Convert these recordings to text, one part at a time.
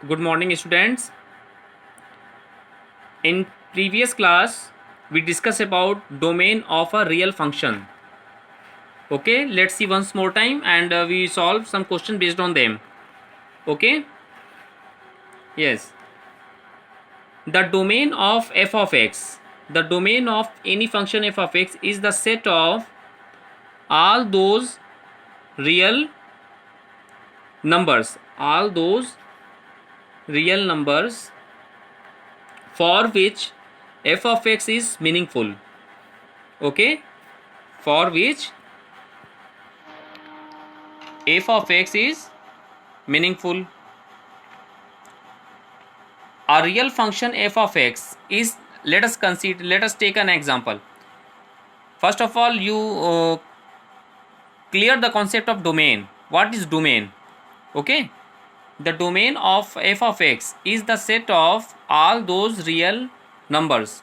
Good morning, students. In previous class, we discussed about domain of a real function. Okay, let's see once more time and we solve some question based on them. Okay, yes. The domain of f of x, the domain of any function f of x is the set of all those real numbers for which f of x is meaningful. Okay, for which f of x is meaningful. A real function f of x is, let us take an example. First of all, you clear the concept of domain. What is domain? Okay, the domain of f of x is the set of all those real numbers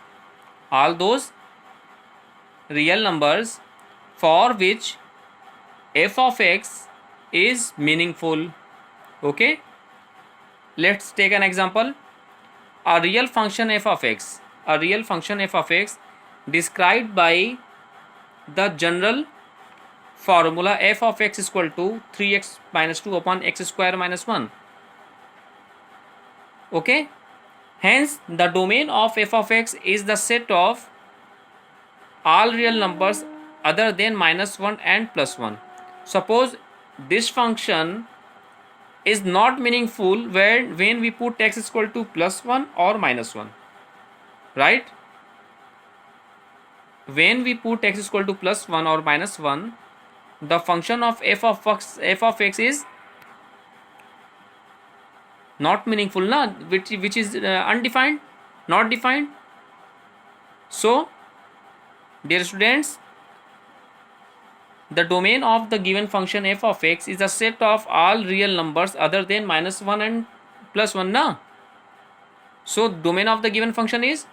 for which f of x is meaningful. Okay, let's take an example. A real function f of x described by the general formula f of x is equal to 3x minus 2 upon x square minus 1. Okay, hence the domain of f of x is the set of all real numbers other than minus 1 and plus 1. Suppose this function is not meaningful when we put x is equal to plus 1 or minus 1, right? When we put x is equal to plus 1 or minus 1, the function of f of x is not meaningful, na, which is undefined, not defined. So dear students, the domain of the given function f of x is a set of all real numbers other than minus 1 and plus 1, na. So domain of the given function is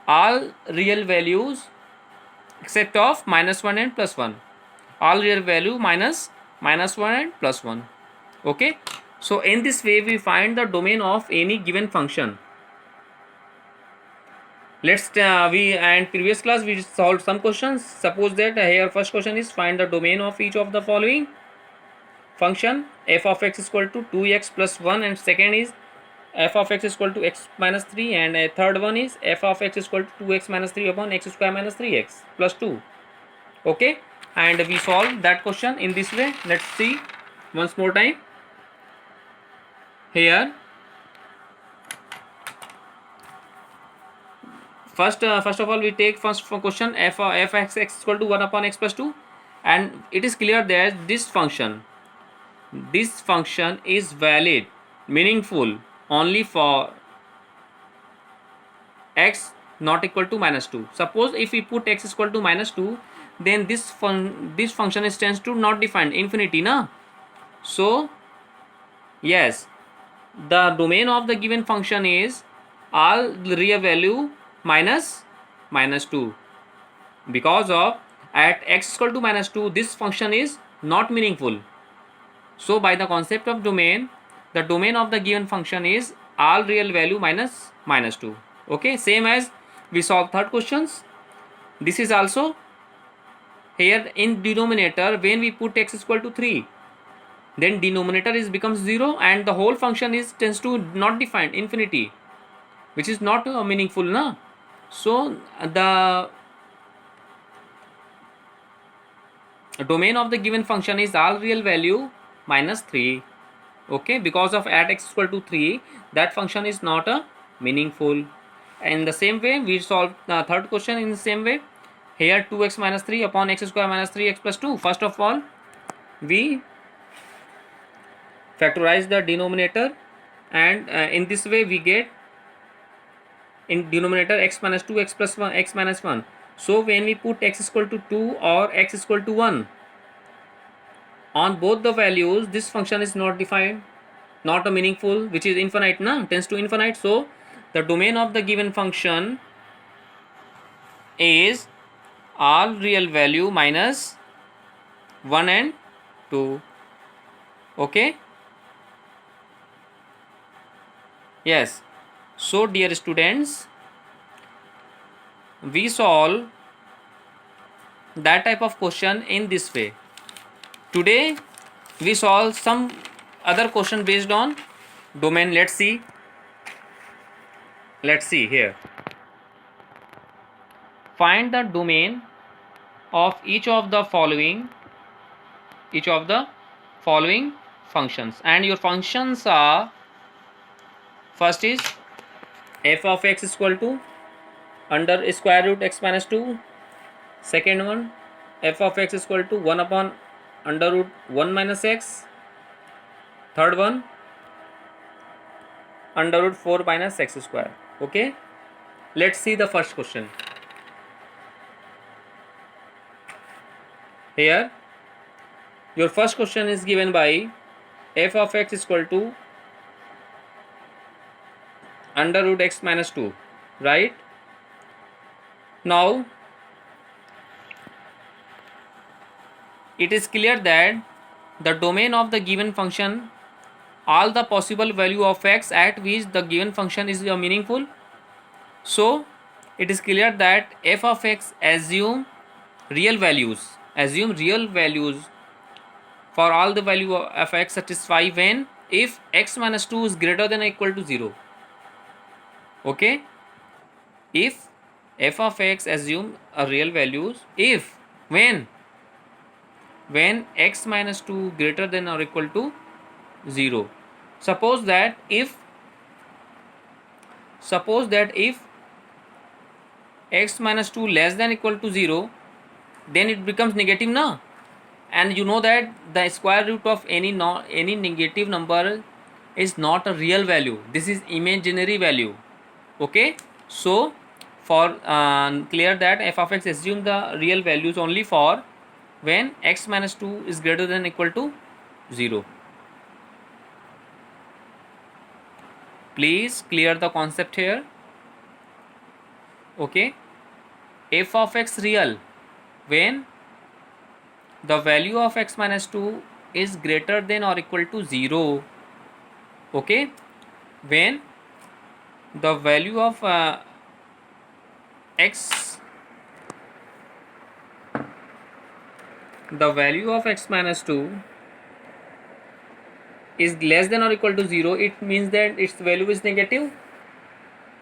all real values except of minus 1 and plus 1, all real value minus 1 and plus 1. Okay, so in this way we find the domain of any given function. Let's previous class we solved some questions. Suppose that here first question is find the domain of each of the following function. F of x is equal to 2x plus 1, and second is f of x is equal to x minus 3, and a third one is f of x is equal to 2x minus 3 upon x square minus 3x plus 2. Okay, and we solve that question in this way. Let's see once more time. Here first of all we take first question f of x is equal to 1 upon x plus 2, and it is clear that this function is valid, meaningful only for x not equal to minus 2. Suppose if we put x is equal to minus 2, then this function is tends to not defined, infinity, na. So yes, the domain of the given function is all real value minus 2, because of at x equal to minus 2 this function is not meaningful. So by the concept of domain, the domain of the given function is all real value minus 2. Okay, same as we solve third questions. This is also here in denominator, when we put x is equal to 3, then denominator is becomes 0 and the whole function is tends to not defined, infinity, which is not meaningful, na. So the domain of the given function is all real value minus 3. Okay, because of at x equal to 3 that function is not meaningful. In the same way we solve the third question in the same way. Here 2x minus 3 upon x square minus 3x plus 2. First of all we factorize the denominator, and in this way we get in denominator x minus 2 x plus 1 x minus 1. So when we put x is equal to 2 or x is equal to 1 on both the values, this function is not defined, not a meaningful, which is infinite, na, tends to infinite. So the domain of the given function is all real value minus 1 and 2. Okay, Yes. So dear students, we solve that type of question in this way. Today we solve some other question based on domain. Let's see here. Find the domain of each of the following functions, and your functions are, first is f of x is equal to under square root x minus 2. Second one, f of x is equal to 1 upon under root 1 minus x. Third one, under root 4 minus x square. Okay, let's see the first question. Here your first question is given by f of x is equal to under root x minus 2, right? Now it is clear that the domain of the given function, all the possible value of x at which the given function is meaningful. So it is clear that f of x assume real values for all the value of x satisfy when if x minus 2 is greater than or equal to 0. Okay, if f of x assume a real values if when x minus 2 greater than or equal to 0. Suppose that if x minus 2 less than equal to 0, then it becomes negative now, and you know that the square root of any negative number is not a real value, this is imaginary value. Okay, so for clear that f of x assume the real values only for when x minus 2 is greater than equal to 0. Please clear the concept here. Okay, f of x real when the value of x minus 2 is greater than or equal to 0. Okay, when the value of x minus 2 is less than or equal to 0, it means that its value is negative.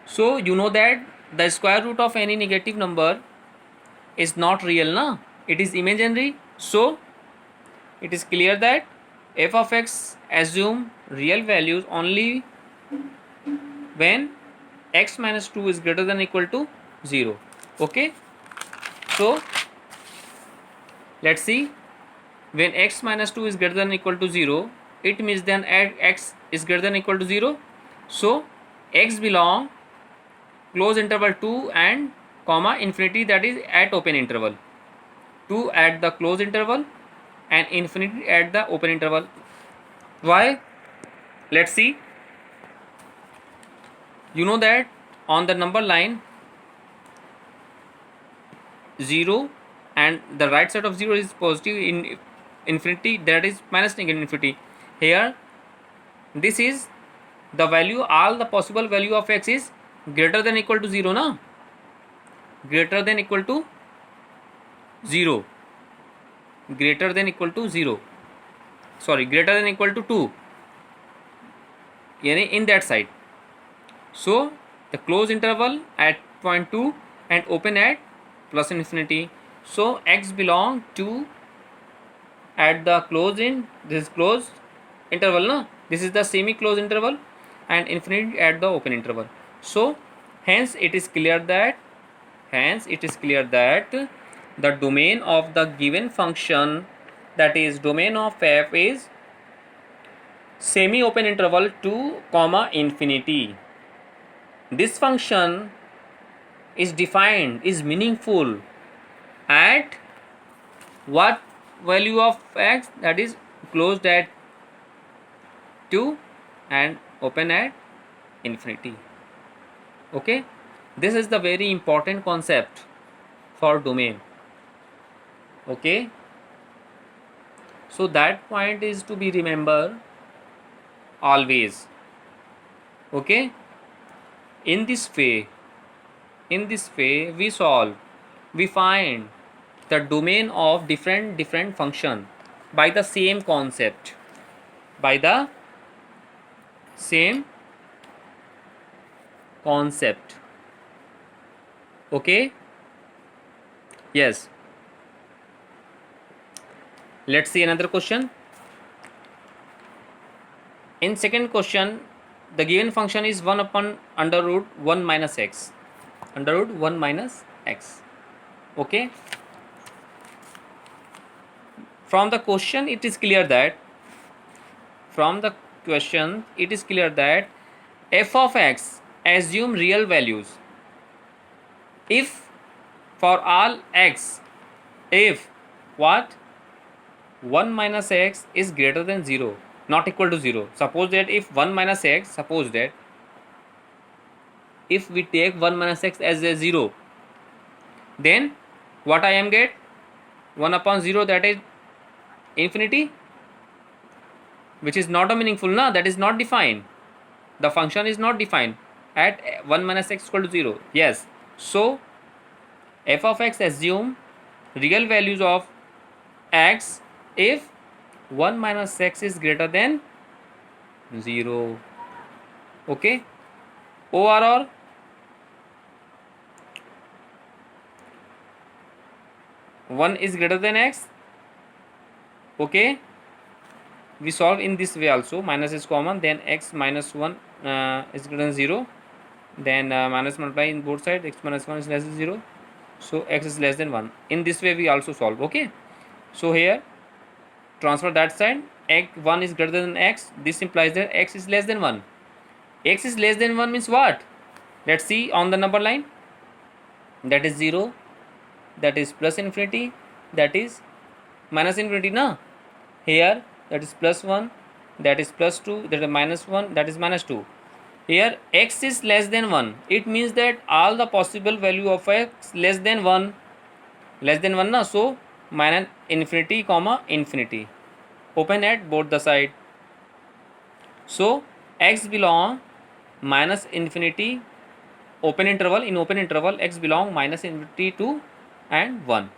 So you know that the square root of any negative number is not real, na, it is imaginary. So it is clear that f of x assume real values only when x minus 2 is greater than equal to 0. Okay, so let's see, when x minus 2 is greater than equal to 0, it means then at x is greater than equal to 0. So x belong close interval 2 and comma infinity, that is at open interval, 2 at the close interval and infinity at the open interval. Why? Let's see. You know that on the number line 0 and the right side of 0 is positive, in infinity that is minus negative infinity. Here this is the value, all the possible value of x is greater than equal to 0, na, greater than equal to 0, greater than equal to 0, sorry, greater than equal to 2, yani in that side. So the close interval at point 2 and open at plus infinity. So x belong to at the close in this closed interval, na, this is the semi closed interval, and infinity at the open interval. So hence it is clear that the domain of the given function, that is domain of f, is semi open interval 2 comma infinity. This function is defined, is meaningful at what value of x, that is closed at 2 and open at infinity. Okay, this is the very important concept for domain. Okay, so that point is to be remembered always. Okay, in this way we find the domain of different function by the same concept, by the same concept. Okay, yes. Let's see another question. In second question, the given function is 1 upon under root 1 minus x, under root 1 minus x. Okay, from the question it is clear that f of x assume real values if for all x, if what 1 minus x is greater than 0, not equal to 0. Suppose that if 1 minus x, suppose that if we take 1 minus x as a 0, then what I am get 1 upon 0, that is infinity, which is not a meaningful, na, that is not defined, the function is not defined at 1 minus x equal to 0. Yes, so f of x assume real values of x if 1 minus x is greater than 0. Okay, or 1 is greater than x. Okay, we solve in this way also. Minus is common, then x minus 1 is greater than 0, then minus multiply in both sides, x minus 1 is less than 0, so x is less than 1. In this way we also solve. Okay, so here transfer that side, x 1 is greater than x, this implies that x is less than 1. X is less than 1 means what? Let's see on the number line, that is 0, that is plus infinity, that is minus infinity, na. Here that is plus 1, that is plus 2, that is minus 1, that is minus 2. Here x is less than 1, it means that all the possible value of x less than 1, na, so minus infinity comma infinity, open at both the side. So x belong minus infinity, open interval, in open interval x belong minus infinity to and 1.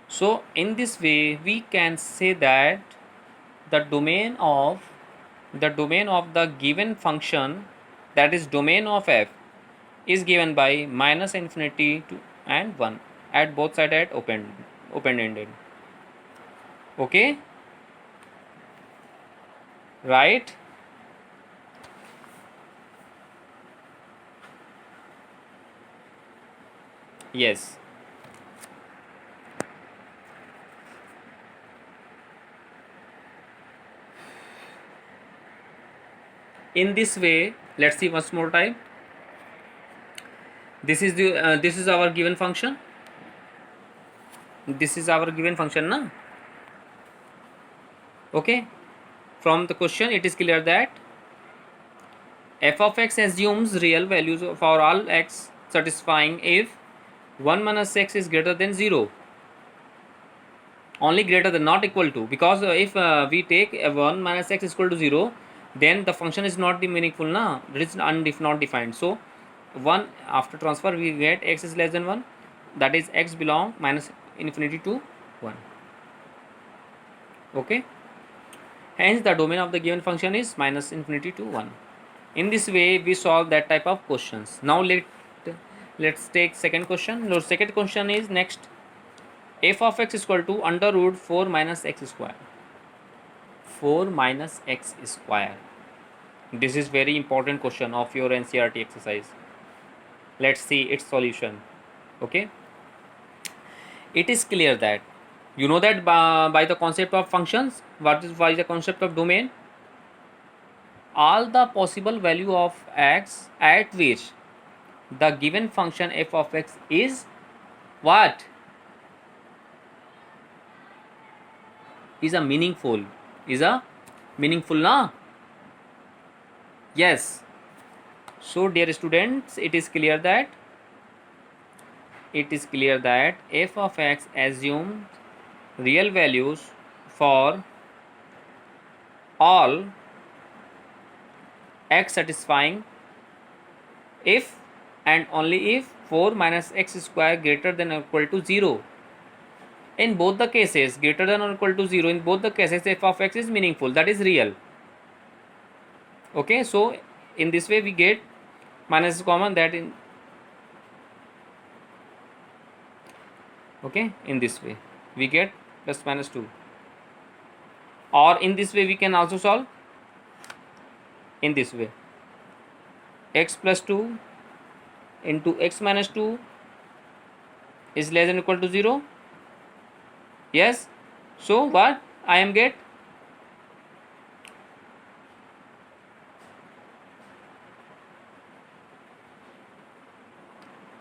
So in this way we can say that the domain of the given function, that is domain of f, is given by minus infinity to and 1 at both sides at open ended. Okay, right? Yes. In this way, let's see once more time. This is the this is our given function. This is our given function, na. Okay, from the question it is clear that f of x assumes real values for all x satisfying if 1 minus x is greater than 0, only greater than, not equal to, because if we take 1 minus x is equal to 0, then the function is not meaningful, na, it is not defined. So 1 after transfer we get x is less than 1, that is x belong minus infinity to 1. Okay, hence the domain of the given function is minus infinity to 1. In this way we solve that type of questions. Now let's take second question. The second question is next, f of x is equal to under root 4 minus x square. 4 minus x square, this is very important question of your NCERT exercise. Let's see its solution. Okay, it is clear that you know that by the concept of functions, what is by the concept of domain, all the possible value of x at which the given function f of x is what, is a meaningful, na. Yes, so dear students, it is clear that f of x assumes real values for all x satisfying if and only if 4 minus x square greater than or equal to 0. In both the cases, greater than or equal to 0, in both the cases f of x is meaningful, that is real. Okay, so in this way we get minus is common, that in okay, in this way we get plus minus 2, or in this way we can also solve in this way, x plus 2 into x minus 2 is less than or equal to 0. Yes, so what I am get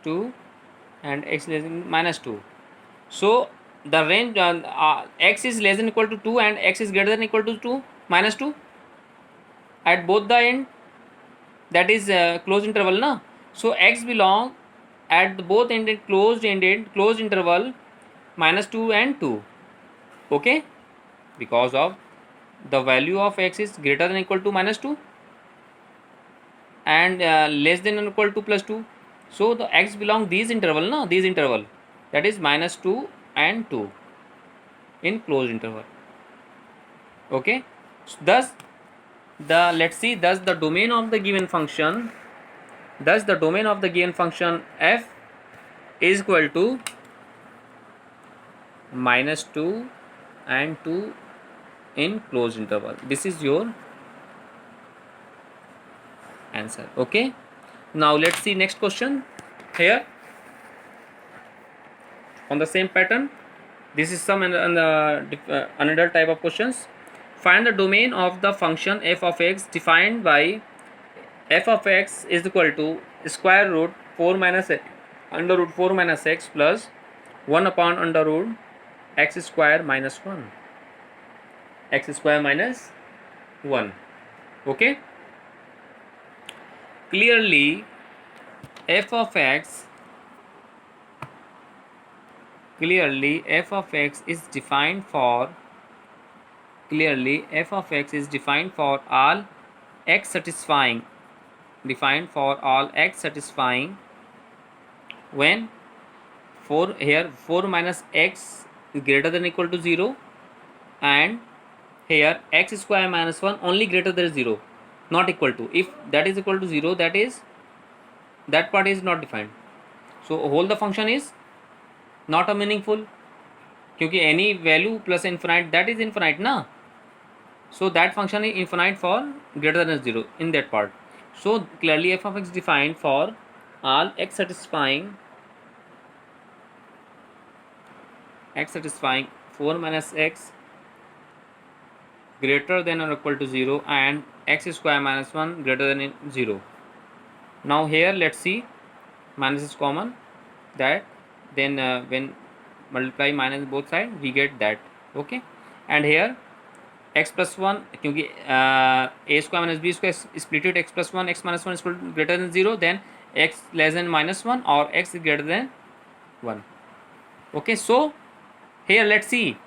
2 and x less than minus 2. So the range x is less than equal to 2 and x is greater than equal to 2 minus 2 at both the end, that is closed interval na. So x belong at the both ended closed interval minus 2 and 2. Okay, because of the value of x is greater than equal to minus 2 and less than or equal to plus 2. So the x belong these interval na, these interval, that is minus 2 and 2 in closed interval. Okay, so thus the let's see, thus the domain of the given function, thus the domain of the given function f is equal to minus 2 and 2 in closed interval. This is your answer. Okay, now let's see next question here on the same pattern. This is some another type of questions. Find the domain of the function f of x defined by f of x is equal to square root 4 minus under root 4 minus x plus 1 upon under root x square minus 1, x square minus 1. Okay, clearly f of x is defined for all x satisfying, when 4 minus x is greater than equal to 0 and here x square minus 1 only greater than 0, not equal to. If that is equal to 0, that is, that part is not defined. So whole the function is not a meaningful, क्योंकि any value plus infinite, that is infinite ना. So that function is infinite for greater than 0 in that part. So clearly f of x defined for all x satisfying 4 minus x greater than or equal to 0 and x square minus 1 greater than 0. Now here let's see, minus is common, that then when multiply minus both sides we get that. Okay, and here x plus 1, क्योंकि a square minus b square split it, x plus 1 x minus 1 is greater than 0, then x less than minus 1 or x is greater than 1. Okay, so here let's see,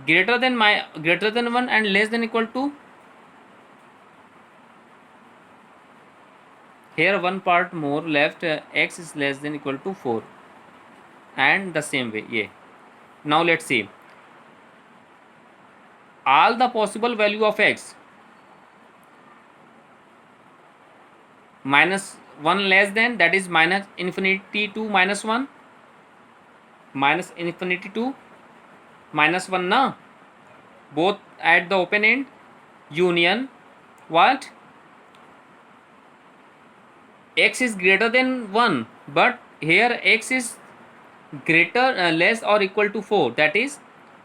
greater than 1 and less than equal to, here one part more left, x is less than equal to 4 and the same way, yeah. Now let's see, all the possible value of x minus 1 less than, that is minus infinity to minus 1, minus infinity to minus 1 na, both at the open end, union what, x is greater than 1 but here x is greater less or equal to 4, that is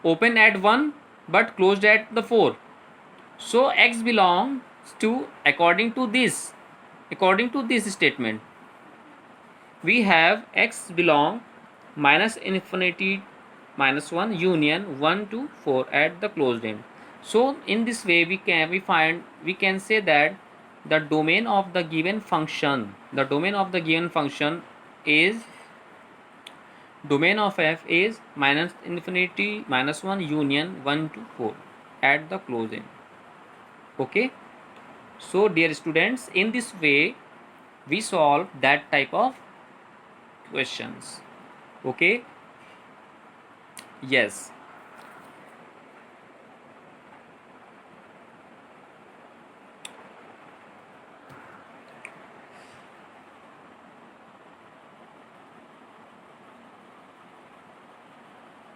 open at 1 but closed at the 4. So x belongs to, according to this statement, we have x belong minus infinity minus 1 union 1 to 4 at the closed end. So in this way we can say that the domain of the given function is, domain of f is minus infinity minus 1 union 1 to 4 at the closed end. Okay, so dear students, in this way we solve that type of questions. Okay, yes.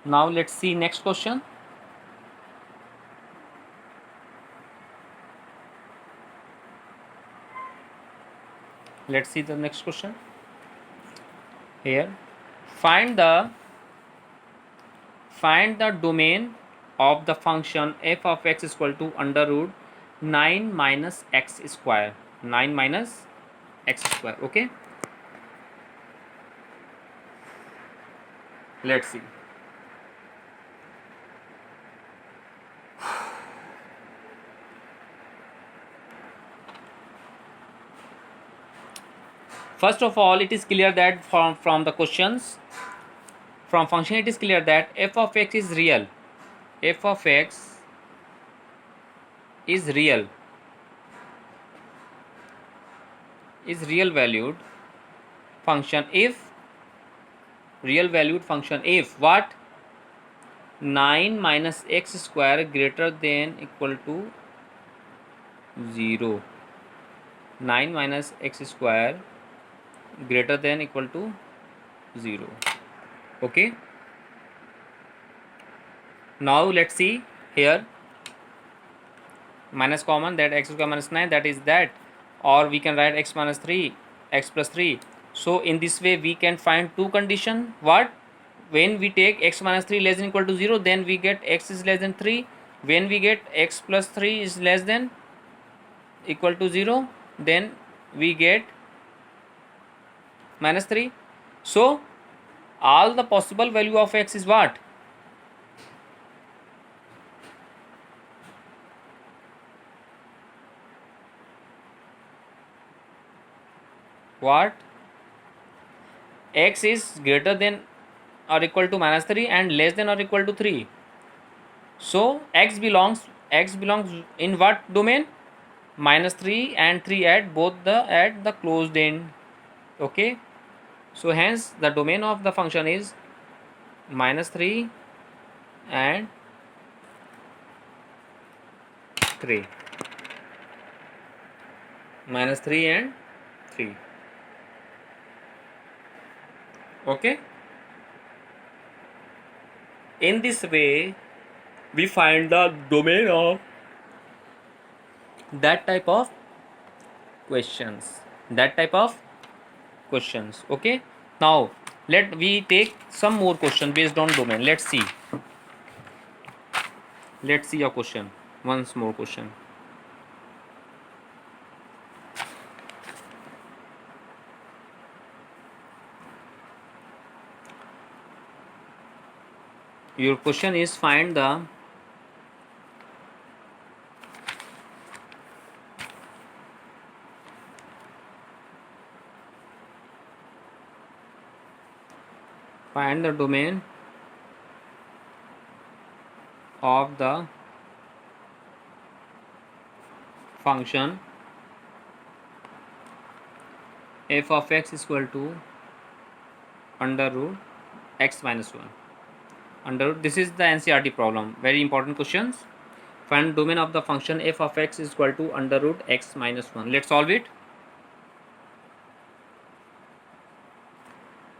Now let's see next question. Let's see the next question here. Find the domain of the function f of x is equal to under root 9 minus x square. 9 minus x square. Okay, let's see. First of all, it is clear that from the questions, from function, it is clear that f of x is real. F of x is real, is real valued function if what, 9 minus x square greater than equal to 0. 9 minus x square greater than equal to 0. Okay, now let's see here. Minus common, that x square minus 9, that is that, or we can write x minus 3, x plus 3. So in this way we can find two condition. What, when we take x minus 3 less than equal to 0, then we get x is less than 3. When we get x plus 3 is less than equal to 0, then we get minus 3. So all the possible value of x is what, x is greater than or equal to minus 3 and less than or equal to 3. So x belongs in what domain, minus 3 and 3 at the closed end. Okay, so hence the domain of the function is minus 3 and 3, minus 3 and 3. Okay, in this way we find the domain of that type of questions. Okay, now let we take some more question based on domain. Let's see your question. Once more question. Your question is find the domain of the function f of x is equal to under root x minus 1. This is the NCERT problem, very important questions. Find domain of the function f of x is equal to under root x minus 1. Let's solve it.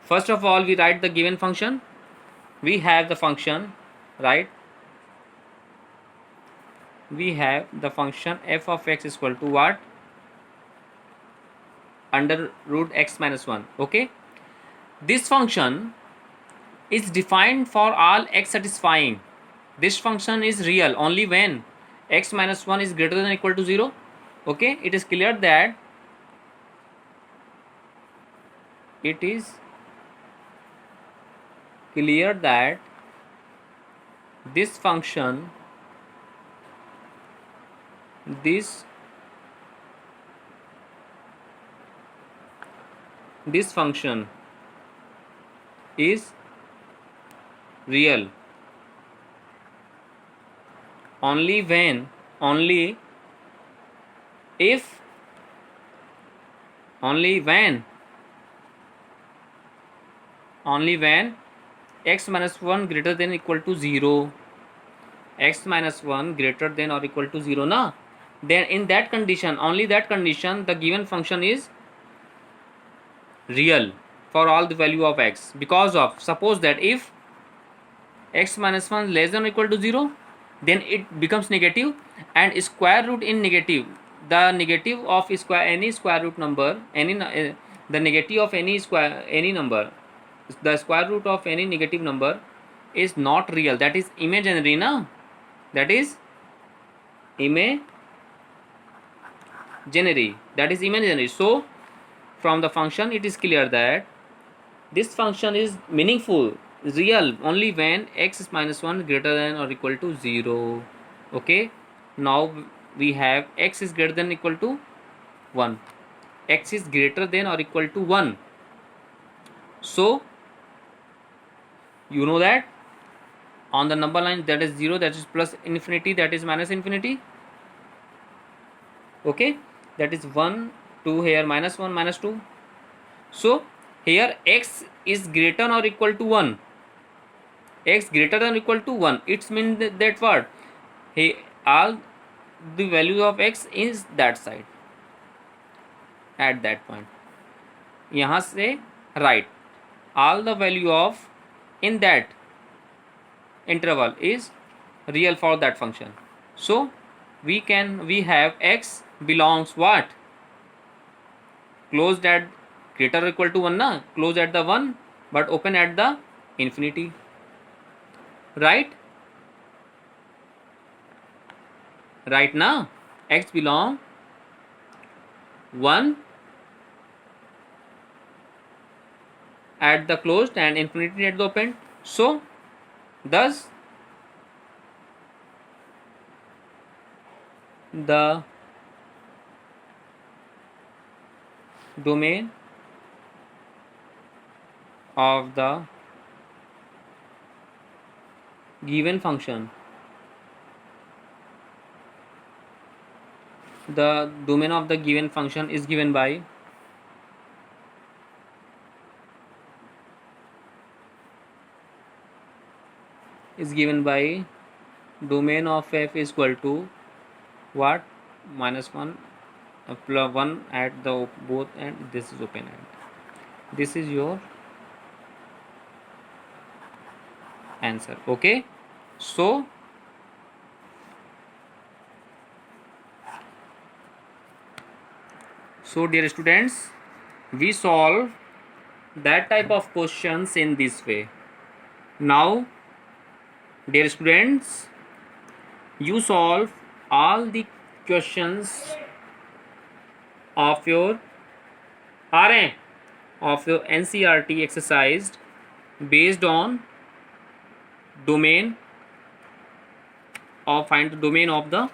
First of all, we write the given function. We have the function, right? We have the function f of x is equal to what, under root x minus 1. Okay, this function is defined for all x satisfying. This function is real only when x minus 1 is greater than or equal to 0. Okay, it is clear that this function is real only if only when x minus 1 greater than equal to 0, x minus 1 greater than or equal to 0 na, then in that condition, only that condition, the given function is real for all the value of x, because of, suppose that if x minus 1 less than or equal to 0, then it becomes negative, and square root in negative, the negative of any square root number, the negative of any number, the square root of any negative number is not real, that is imaginary na, that is imaginary. So from the function it is clear that this function is meaningful, real, only when x is minus 1 greater than or equal to 0. Okay, now we have x is greater than or equal to 1, x is greater than or equal to 1. So you know that on the number line, that is 0, that is plus infinity, that is minus infinity. Okay, that is 1, 2, here minus 1, minus 2. So here x is greater or equal to 1, x greater than or equal to 1, it means that what, hey, all the value of x is that side, at that point, यहाँ से right, all the value of in that interval is real for that function. So we have x belongs what, closed at greater or equal to 1 na, closed at the 1 but open at the infinity, right na, x belong 1 at the closed and infinity at the open. So thus the domain of the given function, the domain of the given function is given by domain of f is equal to what, minus 1 plus 1 at the both end, this is open end. This is your answer. Okay, so dear students, we solve that type of questions in this way. Now dear students, you solve all the questions of your NCERT exercise based on domain, or find the domain of the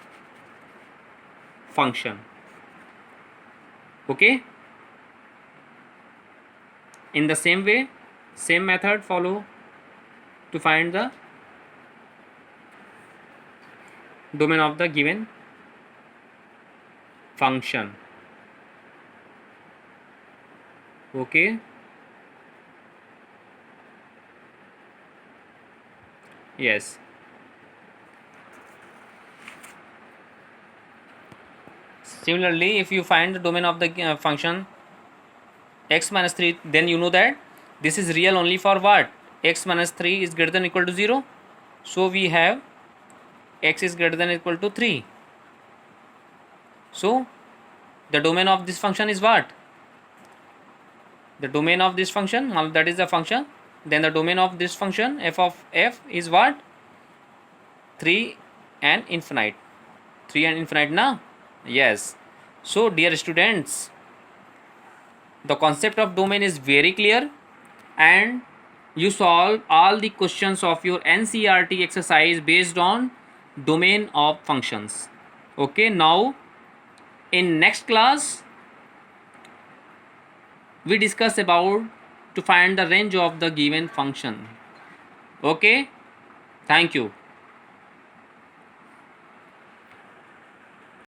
function. Okay, in the same way, same method follow to find the domain of the given function. Okay, yes, similarly if you find the domain of the function x minus 3, then you know that this is real only for what, x minus 3 is greater than or equal to 0. So we have x is greater than or equal to 3. So the domain of this function is what, the domain of this function, that is the function, then the domain of this function f of f is what, 3 and infinite na, yes. So dear students, the concept of domain is very clear, and you solve all the questions of your NCERT exercise based on domain of functions. Okay, now in next class we discuss about to find the range of the given function. Okay, thank you.